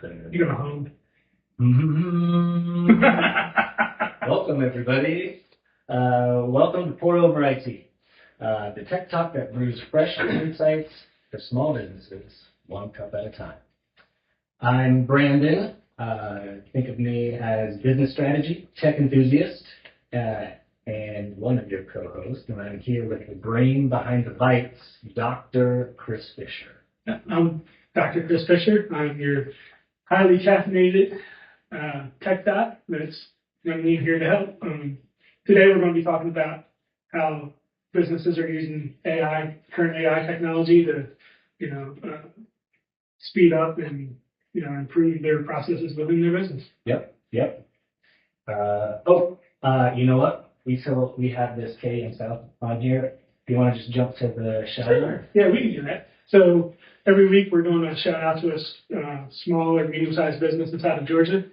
something. You go home. Welcome, everybody. Welcome to Pour Over IT, the tech talk that brews fresh insights for small businesses, one cup at a time. I'm Brandon. Think of me as business strategy, tech enthusiast, and one of your co-hosts. And I'm here with the brain behind the bites, Dr. Chris Fisher. I'm Dr. Chris Fisher. I'm your highly caffeinated tech doc that's going to be here to help. Today we're going to be talking about how businesses are using current AI technology to, speed up and, improve their processes within their business. Yep. You know what? We have this K himself on here. Do you want to just jump to the shout out? Yeah, we can do that. So every week we're doing a shout out to a small or medium-sized business inside of Georgia.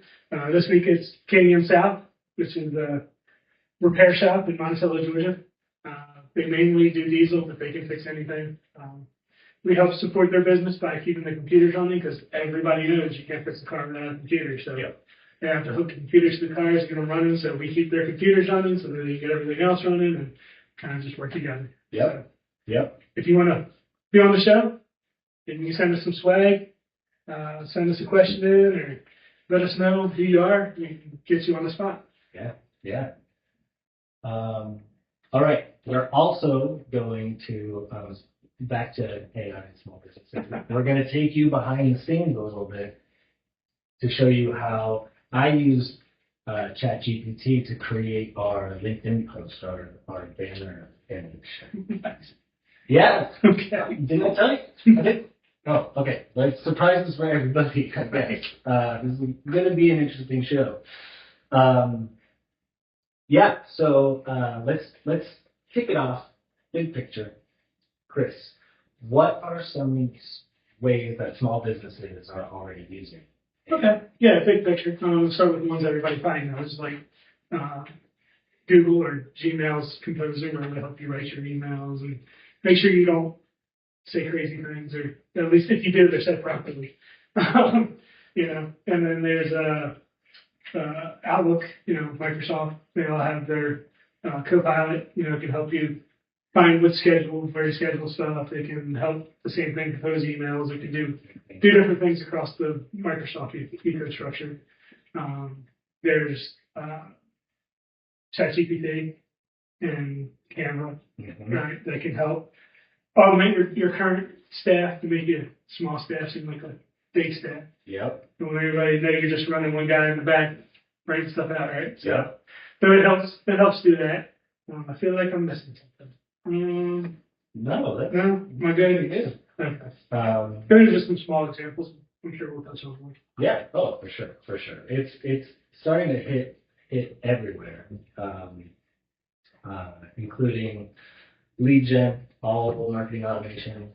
This week it's KDM South, which is a repair shop in Monticello, Georgia. They mainly do diesel, but they can fix anything. We help support their business by keeping the computers running because everybody knows you can't fix a car without a computer. So they have to hook the computers to the cars, get them running. So we keep their computers running so that they get everything else running and kind of just work together. Yep. If you want to be on the show, you can send us some swag, send us a question in, or let us know who you are. We can get you on the spot. Yeah. All right. We're also going to, back to AI and small businesses. We're going to take you behind the scenes a little bit to show you how I use ChatGPT to create our LinkedIn post, our banner image. Yeah. Okay. Didn't I tell you? I did. Oh, okay. Like surprises for everybody. Okay. This is going to be an interesting show. So let's kick it off. Big picture. Chris, what are some ways that small businesses are already using? Okay. Yeah, big picture. We'll start with the ones everybody probably knows, like Google or Gmail's Composer, where they help you write your emails and make sure you don't say crazy things, or at least if you do, they're said properly. And then there's Outlook, Microsoft, they all have their Copilot, can help you find what's scheduled, where to schedule stuff. They can help the same thing compose emails. They can do different things across the Microsoft ecosystem. There's ChatGPT and Canva, right? That can help automate your current staff to make your small staff seem like a big staff. Yep. And when everybody knows you're just running one guy in the back writing stuff out, right? So it helps do that. I feel like I'm missing something. No, am I good? It is. Okay. Those are just some small examples. I'm sure we'll touch on more. Yeah. Oh, for sure. It's starting to hit everywhere, including lead gen. All marketing automation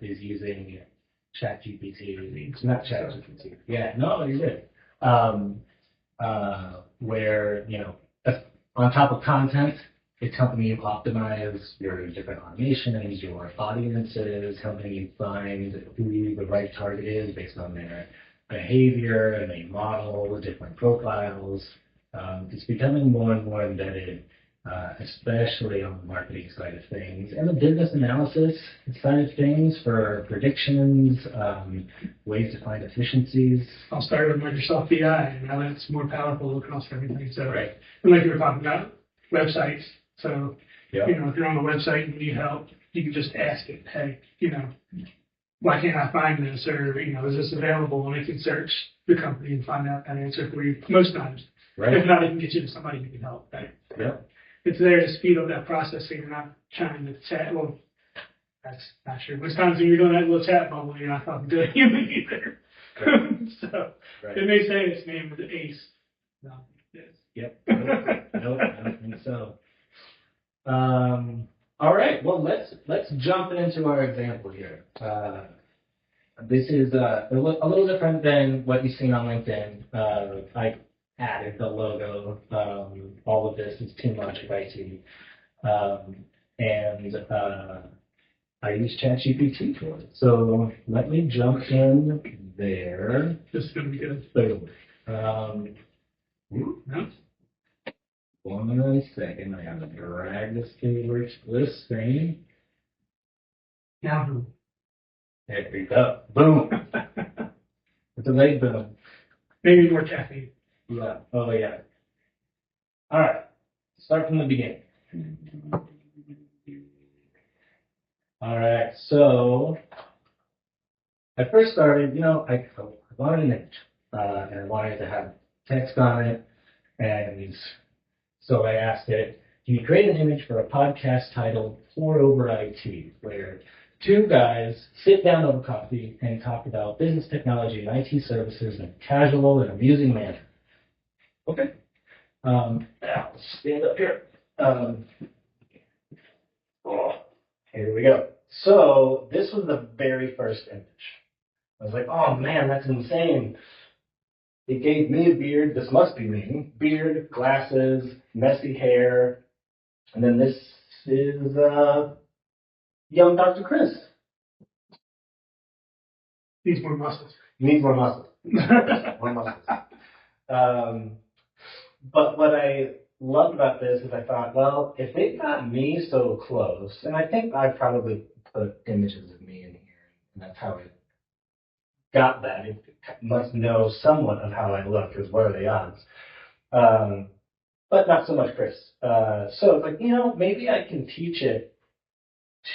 is using ChatGPT. Not ChatGPT. Yeah. No, you're good. Where on top of content, it's helping you optimize your different automations, your audiences, helping you find who the right target is based on their behavior, and they model different profiles. It's becoming more and more embedded, especially on the marketing side of things and the business analysis side of things for predictions, ways to find efficiencies. I'll start with Microsoft BI. Now that's more powerful across everything. So, right. And like you were talking about, websites. So, if you're on a website and you need help, you can just ask it, hey, why can't I find this? Or, is this available? And it can search the company and find out that answer for you most times. Right. If not, it can get you to somebody who can help. Right? Yep. It's there to speed up that process so you're not trying to chat. Well, that's not true. Most times when you're doing that little chat bubble, you're not talking to a human either. Right. So it may say its name is Ace. No, it is. Yep. Nope, I don't think so. All right. Well, let's jump into our example here. This is a little different than what you've seen on LinkedIn. I added the logo. All of this is Team Logic IT. And I use ChatGPT for it. So let me jump in there. This is going to be good. Boom. No? 1 second. I gotta drag this over to this screen. Yahoo. There we go. Boom. It's a late boom. Maybe more caffeine. Yeah. Oh, yeah. All right. Start from the beginning. All right. So I first started, I wanted an image, and I wanted to have text on it. And so I asked it, can you create an image for a podcast titled Pour Over IT, where two guys sit down over coffee and talk about business technology and IT services in a casual and amusing manner? Okay. Now, let's stand up here. Here we go. So this was the very first image. I was like, oh man, that's insane. It gave me a beard. This must be me. Beard, glasses, messy hair. And then this is young Dr. Chris. Needs more muscles. Needs more muscle. More muscles. But what I loved about this is I thought, well, if they got me so close, and I think I probably put images of me in here, and that's how it got that. It must know somewhat of how I look, because what are the odds? But not so much Chris. So it's like, maybe I can teach it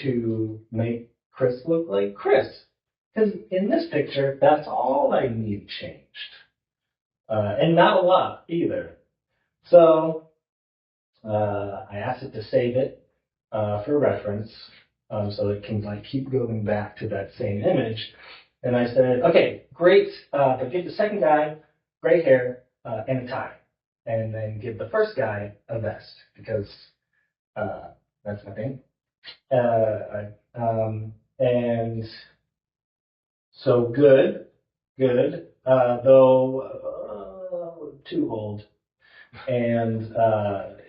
to make Chris look like Chris. Because in this picture, that's all I need changed. And not a lot either. So I asked it to save it for reference, so it can keep going back to that same image. And I said, okay, great, but give the second guy gray hair and a tie. And then give the first guy a vest, because that's my thing. And so good, though too old. And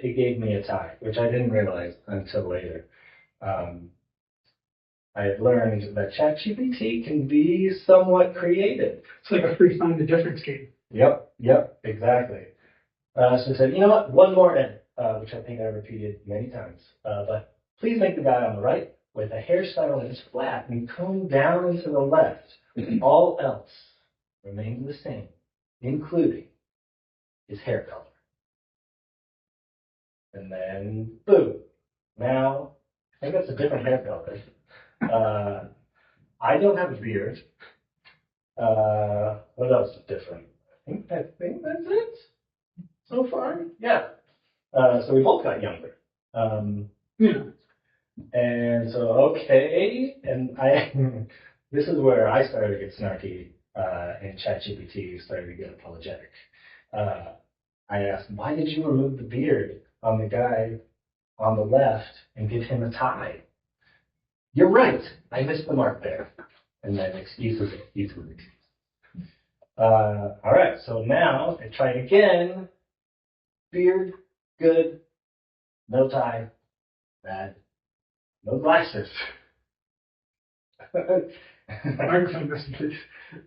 it gave me a tie, which I didn't realize until later. I had learned that ChatGPT can be somewhat creative. It's like a free find the difference game. Yep, exactly. So I said, you know what, one more edit, which I think I repeated many times. But please make the guy on the right with a hairstyle that is flat and combed down and to the left. All else remains the same, including his hair color. And then, boom. Now, I think that's a different hair color. I don't have a beard. What else is different? I think that's it so far. Yeah. So we both got younger. Yeah. And so, okay. And this is where I started to get snarky, and ChatGPT started to get apologetic. I asked, why did you remove the beard on the guy on the left and give him a tie? You're right. I missed the mark there. And then excuses. All right. So now I tried again. Beard, good. No tie, bad. No glasses. Microphone messages.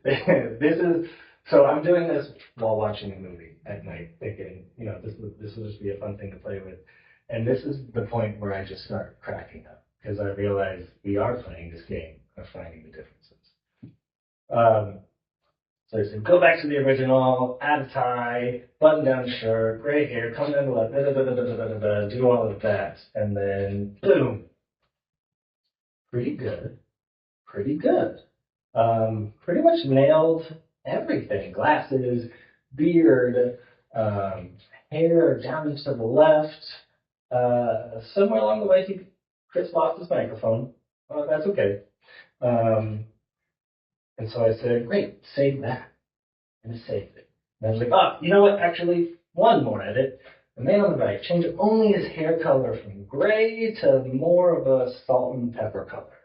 This is so I'm doing this while watching a movie at night, thinking, this will just be a fun thing to play with. And this is the point where I just start cracking up, because I realize we are playing this game of finding the differences. So I said, go back to the original, add a tie, button down shirt, gray hair, come down the left, do all of that, and then boom. Pretty good. Pretty much nailed everything. Glasses, beard, hair down to the left. Somewhere along the way, Chris lost his microphone. That's okay. And so I said, great, save that. And I saved it. And I was like, you know what? Actually, one more edit. The man on the right, change only his hair color from gray to more of a salt and pepper color.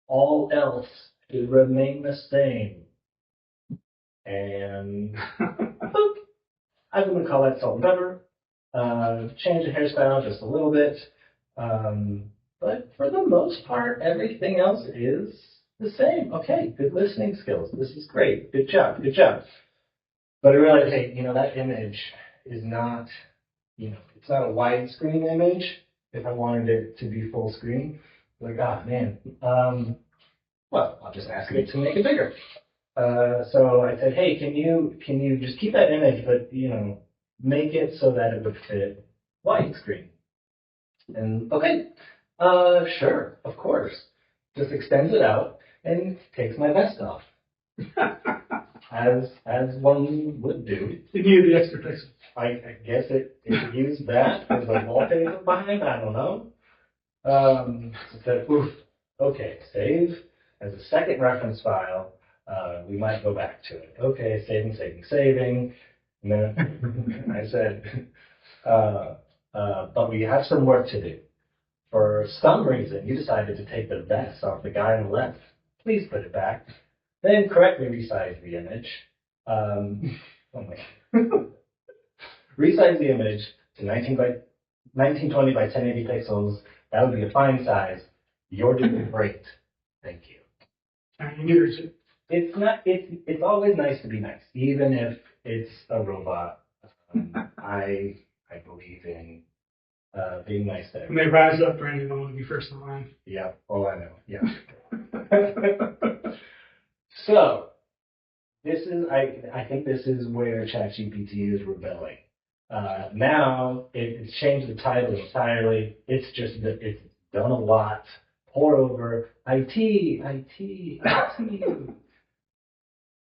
All else should remain the same. And boop, I'm going to call that salt and pepper. Change the hairstyle just a little bit. But for the most part, everything else is the same. Okay, good listening skills. This is great. Good job. Good job. But I realized, hey, that image is not, it's not a widescreen image. If I wanted it to be full screen, like, man. Well, I'll just ask it to make it bigger. So I said, hey, can you just keep that image, but make it so that it would fit widescreen? And okay, sure, of course. Just extends it out and takes my vest off, as one would do. It needed the extra pixels. I guess it used that as a wallpaper behind. I don't know. It said, oof. Okay, save as a second reference file. We might go back to it. Okay, saving. And then I said, but we have some work to do. For some reason, you decided to take the vest off the guy on the left. Please put it back. Then correctly resize the image. Resize the image to 1920 by 1080 pixels. That would be a fine size. You're doing great. Thank you. It's always nice to be nice, even if it's a robot. I believe in being nice to everyone. When they rise up, Brandon, I want to be first in line. Yeah. Oh, I know. Yeah. So I think this is where ChatGPT is rebelling. Now it's changed the title entirely. It's just that it's done a lot. Pour over IT.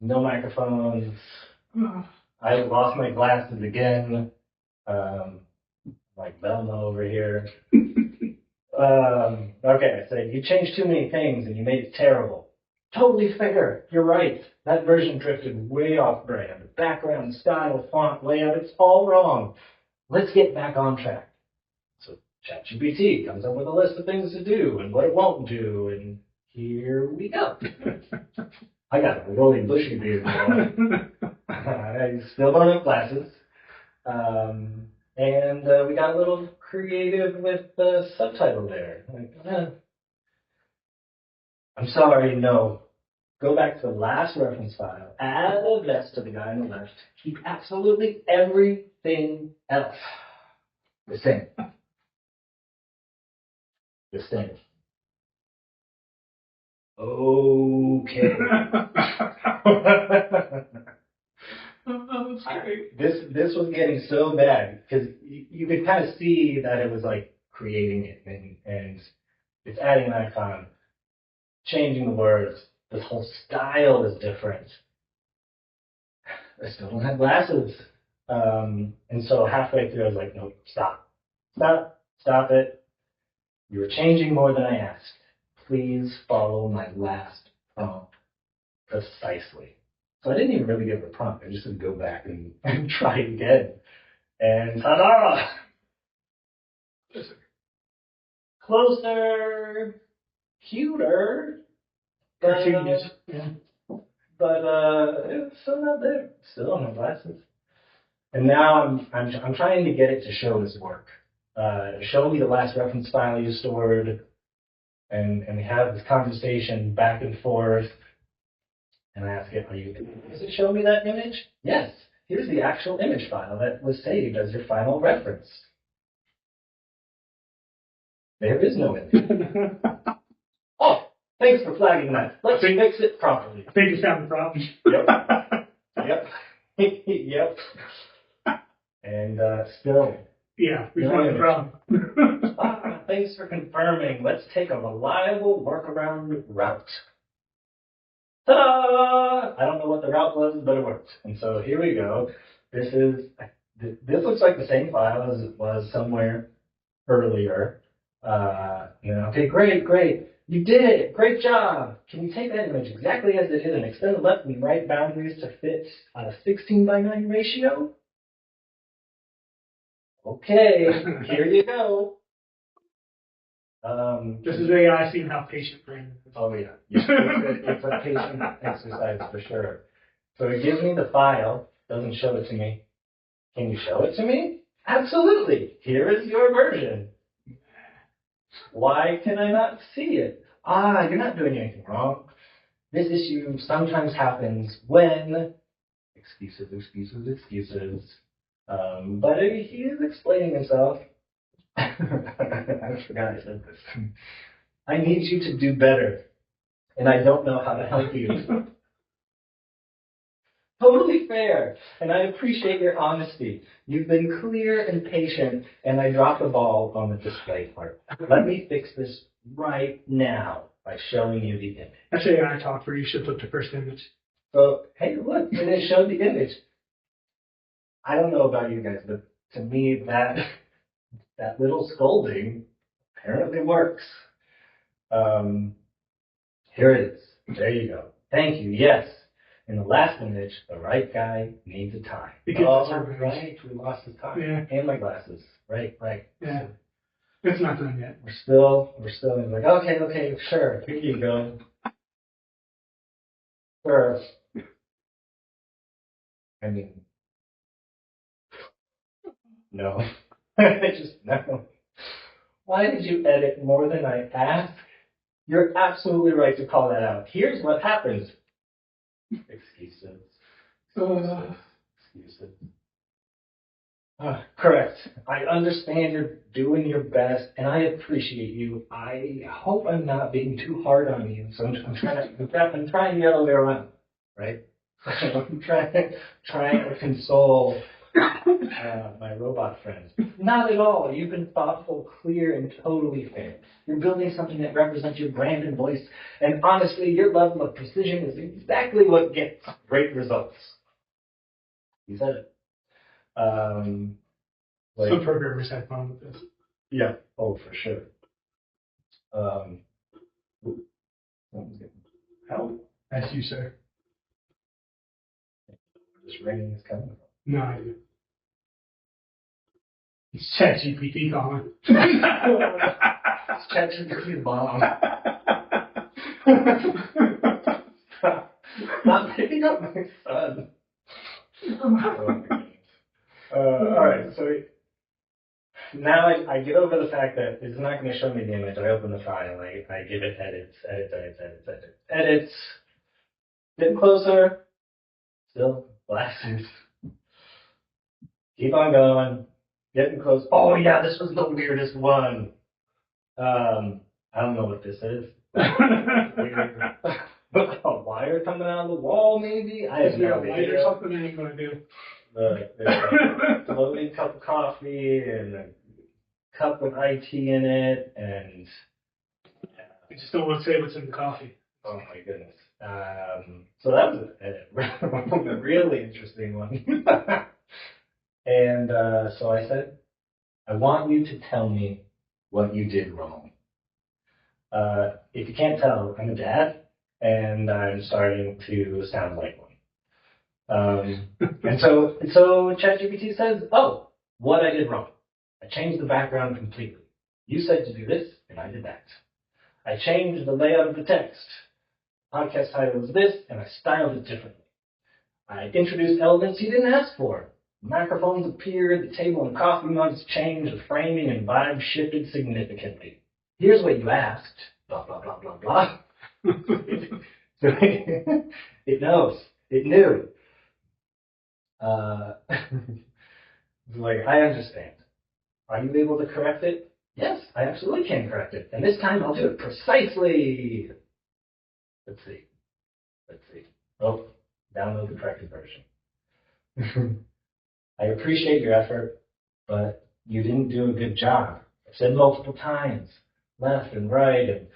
No microphones. I lost my glasses again. Like Velma over here. Okay, I said, you changed too many things and you made it terrible. Totally fair. You're right. That version drifted way off brand. The background, style, font, layout, it's all wrong. Let's get back on track. So ChatGPT comes up with a list of things to do and what it won't do, and here we go. I got a really bushy beard now. I still don't have glasses. And we got a little creative with the subtitle there. Like, I'm sorry, no. Go back to the last reference file, add a vest to the guy on the left, keep absolutely everything else the same. The same. Okay. This was getting so bad because you could kind of see that it was like creating it and it's adding an icon, changing the words. This whole style is different. I still don't have glasses. And so halfway through I was like, nope, stop it. You were changing more than I asked. Please follow my last prompt precisely. So I didn't even really give a prompt. I just said go back and try again. And ta-da! Closer, cuter, but it's still not there. Still don't have glasses. And now I'm trying to get it to show this work. Show me the last reference file you stored, and we have this conversation back and forth. And I ask it, does it show me that image? Yes. Here's the actual image file that was saved as your final reference. There is no image. Oh, thanks for flagging that. Let's fix it properly. I think you found the problem. Yep. And still. Yeah, we found the problem. Thanks for confirming. Let's take a reliable workaround route. Ta-da! I don't know what the route was, but it worked. And so here we go. This looks like the same file as it was somewhere earlier. Okay, great. You did it. Great job. Can you take that image exactly as it is and extend the left and right boundaries to fit a 16:9 ratio? Okay, here you go. This is AI seeing how patient Brandon is. Oh yeah, it's a patient exercise for sure. So it gives me the file, doesn't show it to me. Can you show it to me? Absolutely. Here is your version. Why can I not see it? You're not doing anything wrong. This issue sometimes happens when excuses. But he is explaining himself. I forgot I said this. I need you to do better, and I don't know how to help you. Totally fair, and I appreciate your honesty. You've been clear and patient, and I dropped the ball on the display part. Let me fix this right now by showing you the image. Actually, I talked where you should put the first image. So, hey, look, and it showed the image. I don't know about you guys, but to me, that little scolding apparently works. Here it is. There you go. Thank you. Yes. In the last image, the right guy needs a tie. Right. We lost his tie. Yeah. And my glasses. Right. Yeah. It's not done yet. We're still like, okay, sure. Here you go. Sure. I mean, no. No. Why did you edit more than I asked? You're absolutely right to call that out. Here's what happens. Excuses. Correct. I understand you're doing your best, and I appreciate you. I hope I'm not being too hard on you, so I'm trying the other way around, right? I'm trying to console my robot friends. Not at all. You've been thoughtful, clear, and totally fair. You're building something that represents your brand and voice, and honestly, your level of precision is exactly what gets great results. You said it. Some programmers had fun with this. Yeah. Oh, for sure. Help. That's you, sir. This ringing is coming from. No idea. It's ChatGPT calling. It's ChatGPT bomb. Stop picking up my son. Oh my goodness. All right, so now I get over the fact that it's not going to show me the image. I open the file. I give it edits. Get closer. Still glasses. Keep on going. Getting close. Oh yeah, this was the weirdest one. I don't know what this is. Weird. A wire coming out of the wall, maybe? I have no idea. Or something I ain't gonna do. The floating cup of coffee and a cup with IT in it, and I just don't want to say what's in the coffee. oh my goodness. So that was a really interesting one. And so I said, I want you to tell me what you did wrong. If you can't tell, I'm a dad, and I'm starting to sound like one. And so ChatGPT says, oh, what I did wrong. I changed the background completely. You said to do this, and I did that. I changed the layout of the text. Podcast title is this, and I styled it differently. I introduced elements you didn't ask for. Microphones appeared, the table and coffee mugs changed, the framing and vibe shifted significantly. Here's what you asked. Blah, blah, blah, blah, blah. It knows. It knew. Like, I understand. Are you able to correct it? Yes, I absolutely can correct it. And this time I'll do it precisely. Let's see. Oh, download the corrected version. I appreciate your effort, but you didn't do a good job. I've said multiple times, left and right,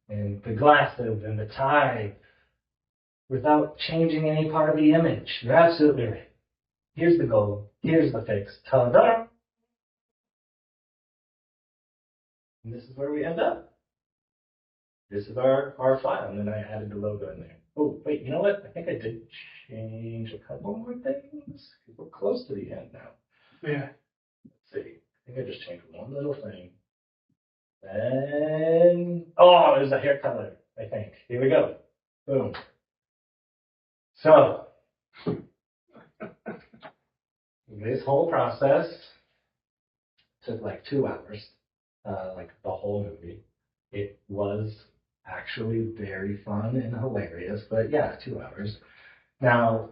and the glasses and the tie, without changing any part of the image. You're absolutely right. Here's the goal. Here's the fix. Ta-da! And this is where we end up. This is our file, and then I added the logo in there. Oh, wait, you know what? I think I did change a couple more things. We're close to the end now. Yeah. Let's see. I think I just changed one little thing. Then, oh, there's a hair color, I think. Here we go. Boom. So, this whole process took like 2 hours, like the whole movie. It was actually very fun and hilarious. But yeah, 2 hours. Now,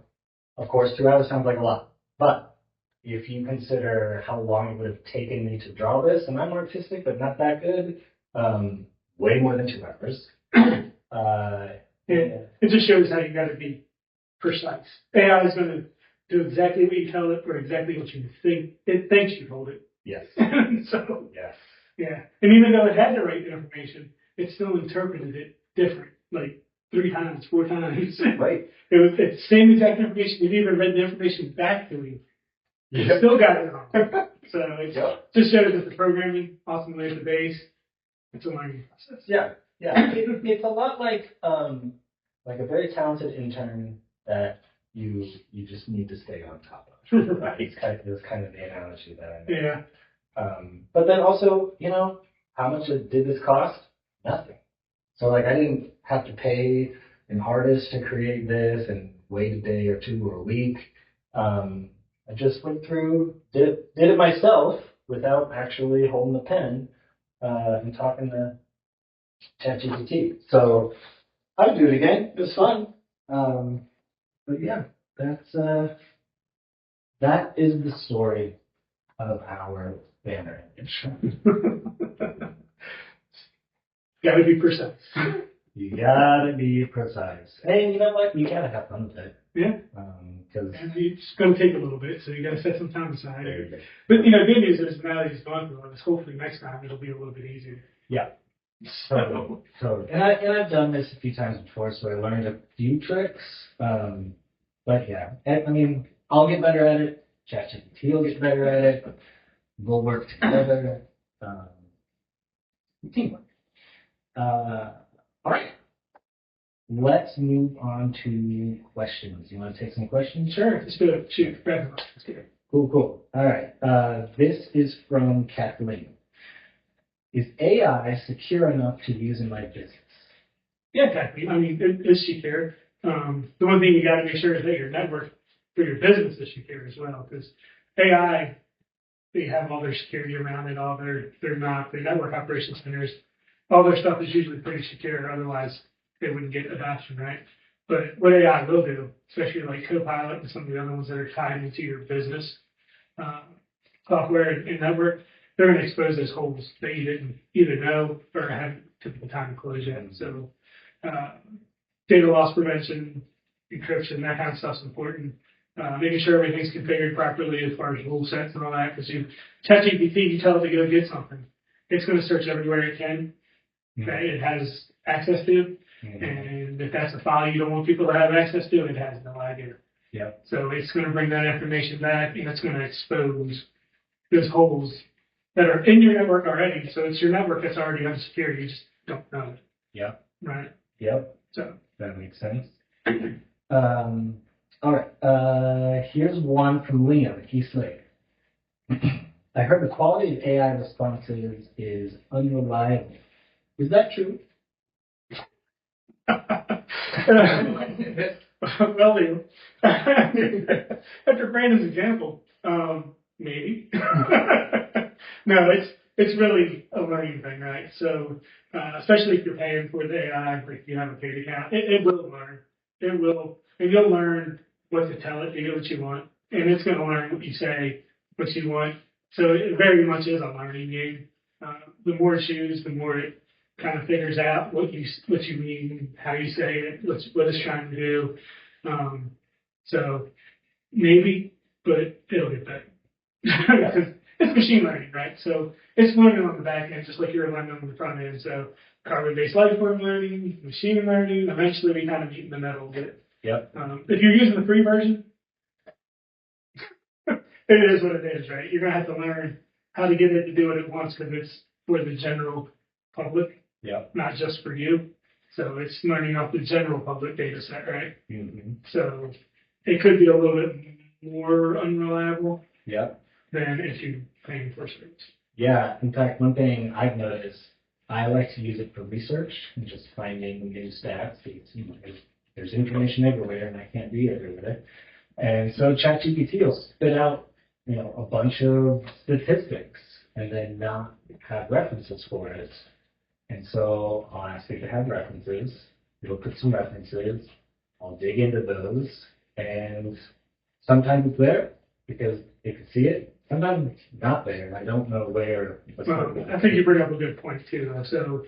of course, 2 hours sounds like a lot, but if you consider how long it would have taken me to draw this, and I'm artistic but not that good, way more than 2 hours. It just shows how you got to be precise. AI is going to do exactly what you tell it or exactly what you think it thinks you told it. Yes. So Yes. yeah, and even though it had the right information, it still interpreted it different, like 3 times, 4 times. Right. It was the same exact information. You've even read the information back to me. You still got it wrong. So it just shows that the programming, ultimately at the base, it's a learning process. Yeah. It's a lot like a very talented intern that you just need to stay on top of. Right? It's kind of the analogy that I made. Yeah. But then also, how much did this cost? Nothing. So like I didn't have to pay an artist to create this and wait a day or 2 or a week. I just went through, did it myself without actually holding the pen and talking to ChatGPT. So I'd do it again. It was fun. But yeah, that is the story of our banner image. Gotta be precise. You gotta be precise. And you know what? You gotta have fun with it. Yeah. Because it's going to take a little bit, so you got to set some time aside. there you go. But good news is now that he's gone through all this, hopefully next time it'll be a little bit easier. Yeah. So and I've done this a few times before, so I learned a few tricks. But yeah, I mean, I'll get better at it. ChatGPT will get better at it. We'll work together. Teamwork. All right. Let's move on to questions. You want to take some questions? Sure. Let's do it. Shoot. Let's get it. Cool. All right. This is from Kathleen. Is AI secure enough to use in my business? Yeah, Kathleen. I mean, it's secure. The one thing you got to make sure is that your network for your business is secure as well, because AI, they have all their security around it, all their network operations centers, all their stuff is usually pretty secure. Otherwise, they wouldn't get adoption, right? But what AI will do, especially like Copilot and some of the other ones that are tied into your business software and network, they're going to expose those holes that you didn't either know or haven't took the time to close yet. So data loss prevention, encryption, that kind of stuff's important. Making sure everything's configured properly as far as rule sets and all that. Because ChatGPT, you tell it to go get something, it's going to search everywhere it can that it has access to. And if that's a file you don't want people to have access to, it has no idea. Yep. So it's going to bring that information back, and it's going to expose those holes that are in your network already. So it's your network that's already unsecured. You just don't know it. Yep. Right. Yep. So that makes sense. All right. Here's one from Liam. He's like, I heard the quality of AI responses is unreliable. Is that true? Well, Liam, after Brandon's example, maybe. No, it's really a learning thing, right? So, especially if you're paying for the AI, like you have a paid account, it will learn. It will, and you'll learn what to tell it to get what you want, and it's going to learn what you say, what you want. So it very much is a learning game. The more it chooses, the more it kind of figures out what you mean, how you say it, what it's trying to do. So maybe, but it'll get better. Because it's machine learning, right? So it's learning on the back end, just like you're learning on the front end. So carbon-based life form learning, machine learning, eventually we kind of meet in the middle. But yep. If you're using the free version, it is what it is, right? You're going to have to learn how to get it to do what it wants because it's for the general public, not just for you. So it's learning off the general public data set, right? Mm-hmm. So it could be a little bit more unreliable than if you're paying for service. Yeah. In fact, one thing I've noticed, I like to use it for research and just finding new stats. There's information everywhere, and I can't be everywhere. And so ChatGPT will spit out, a bunch of statistics and then not have references for it. And so I'll ask it to have references. It'll put some references. I'll dig into those. And sometimes it's there because it can see it. Sometimes it's not there, and I don't know where. Well, I think you bring up a good point too, though. So,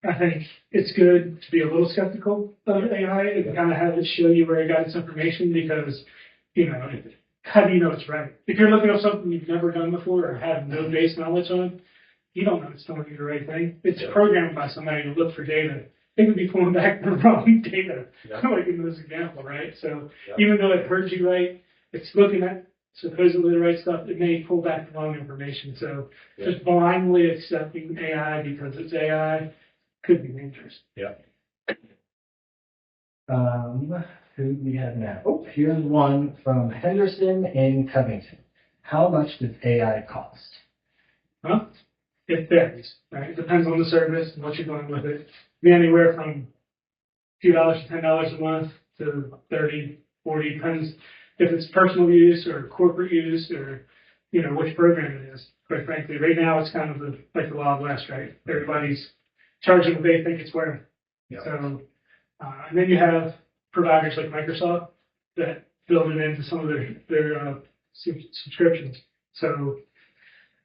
I think it's good to be a little skeptical of AI and kind of have it show you where it got its information because, how do you know it's right? If you're looking up something you've never done before or have no base knowledge on, you don't know it's telling you the right thing. It's programmed by somebody to look for data. They could be pulling back the wrong data, like in this example, right? So even though it heard you right, it's looking at supposedly the right stuff, it may pull back the wrong information. So just blindly accepting AI because it's AI could be dangerous. Yeah. Who do we have now? Oh, here's one from Henderson in Covington. How much does AI cost? Huh? It varies, right? It depends on the service and what you're doing with it. Be anywhere from a few dollars to $10 a month to 30, 40, depends if it's personal use or corporate use or, which program it is. Quite frankly, right now it's kind of like the Wild West, right? Everybody's charging what they think it's worth. Yeah. So, and then you have providers like Microsoft that build it into some of their subscriptions. So,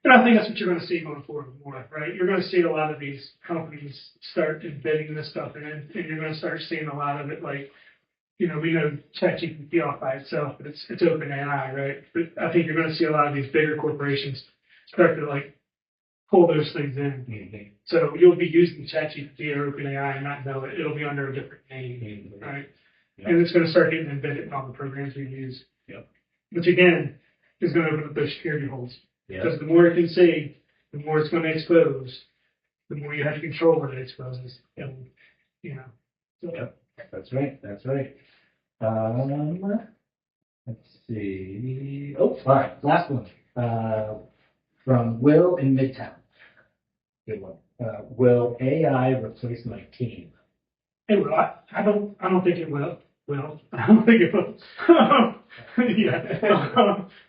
and I think that's what you're going to see going forward more, right? You're going to see a lot of these companies start embedding this stuff in, and you're going to start seeing a lot of it like, we know ChatGPT off by itself, but it's open AI, right? But I think you're going to see a lot of these bigger corporations start to pull those things in. Mm-hmm. So you'll be using ChatGPT or OpenAI and not know it. It'll be under a different name, Mm-hmm. right? Yep. And it's going to start getting embedded in all the programs we use. Yep. Which again is going to open up those security holes. Yep. Because the more it can see, the more it's going to expose, the more you have to control what it exposes. Yep. So. Yep. That's right. Let's see. Oh, all right. Last one. From Will in Midtown. Good one. Will AI replace my team? It will. I don't think it will. I don't think it will. Yeah.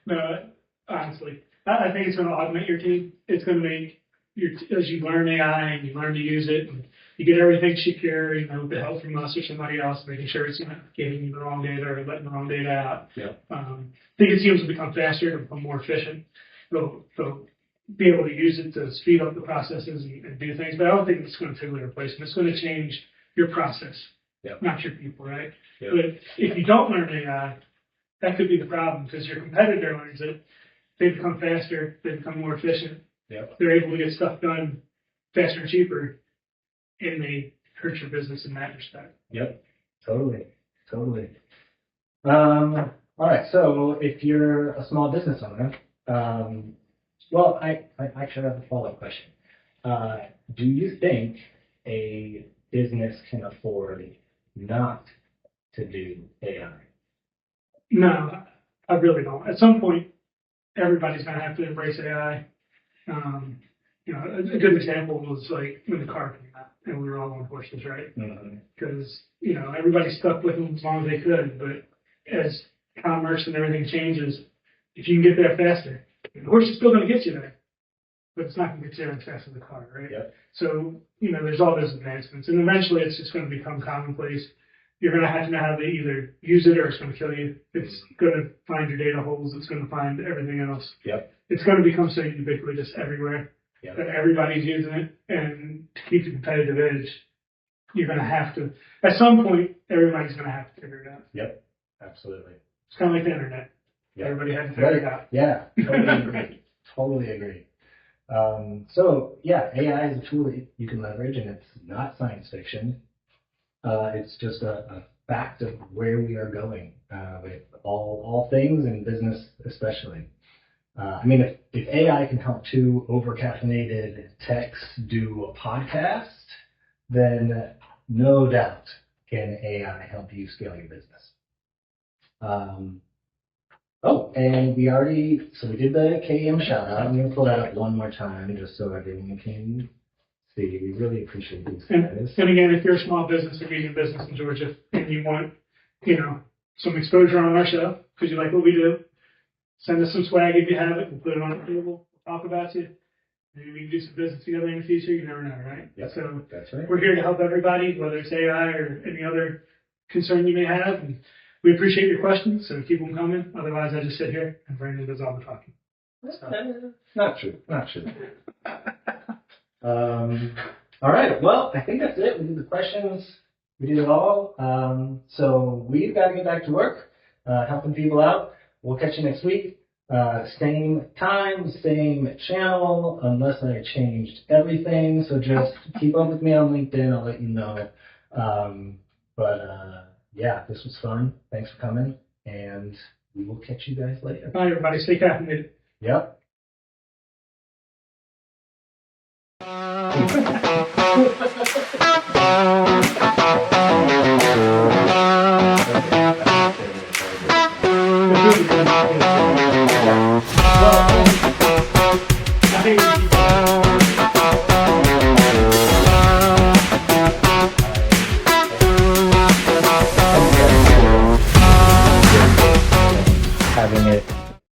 No, honestly. I think it's going to augment your team. It's going to make as you learn AI and you learn to use it, and you get everything secure, with the help from us or somebody else, making sure it's not giving you the wrong data or letting the wrong data out. Yeah. I think it seems to become faster and become more efficient. They'll be able to use it to speed up the processes and do things, but I don't think it's going to totally replace them. It's going to change your process, not your people, right? Yep. But if you don't learn AI, that could be the problem because your competitor learns it. They become faster. They become more efficient. Yep. They're able to get stuff done faster and cheaper, and they hurt your business in that respect. Yep. Totally. All right. So if you're a small business owner, well, I actually have a follow-up question. Do you think a business can afford not to do AI? No, I really don't. At some point, everybody's going to have to embrace AI. A good example was like when the car came out and we were all on horses, right? Because, everybody stuck with them as long as they could. But as commerce and everything changes, if you can get there faster, the horse is still going to get you there, but it's not going to get you there as fast as the car, right? Yep. So, there's all those advancements. And eventually it's just going to become commonplace. You're going to have to know how to either use it or it's going to kill you. It's going to find your data holes. It's going to find everything else. Yep. It's going to become so ubiquitous everywhere that everybody's using it. And to keep the competitive edge, you're going to have to, at some point, everybody's going to have to figure it out. Yep. Absolutely. It's kind of like the internet. Yep. Everybody had to figure it out. Yeah. Totally agree. So AI is a tool that you can leverage, and it's not science fiction. It's just a fact of where we are going with all things in business, especially. If AI can help two overcaffeinated techs do a podcast, then no doubt can AI help you scale your business. And we did the KM shout out. I'm going to pull that up one more time just so everyone can see. We really appreciate these guys. And again, if you're a small business or medium business in Georgia and you want, some exposure on our show because you like what we do, send us some swag if you have it. We'll put it on the table. We'll talk about you. maybe we can do some business together in the future. You never know, right? Yep, So that's right. we're here to help everybody, whether it's AI or any other concern you may have. And we appreciate your questions, so keep them coming. Otherwise, I just sit here and Brandon does all the talking. Not true. Not true. All right. Well, I think that's it. We did the questions. We did it all. So we've got to get back to work, helping people out. We'll catch you next week. Same time, same channel, unless I changed everything. So just keep up with me on LinkedIn. I'll let you know. Yeah, this was fun. Thanks for coming. And we will catch you guys later. Bye, everybody. Stay caffeinated. Yep. I think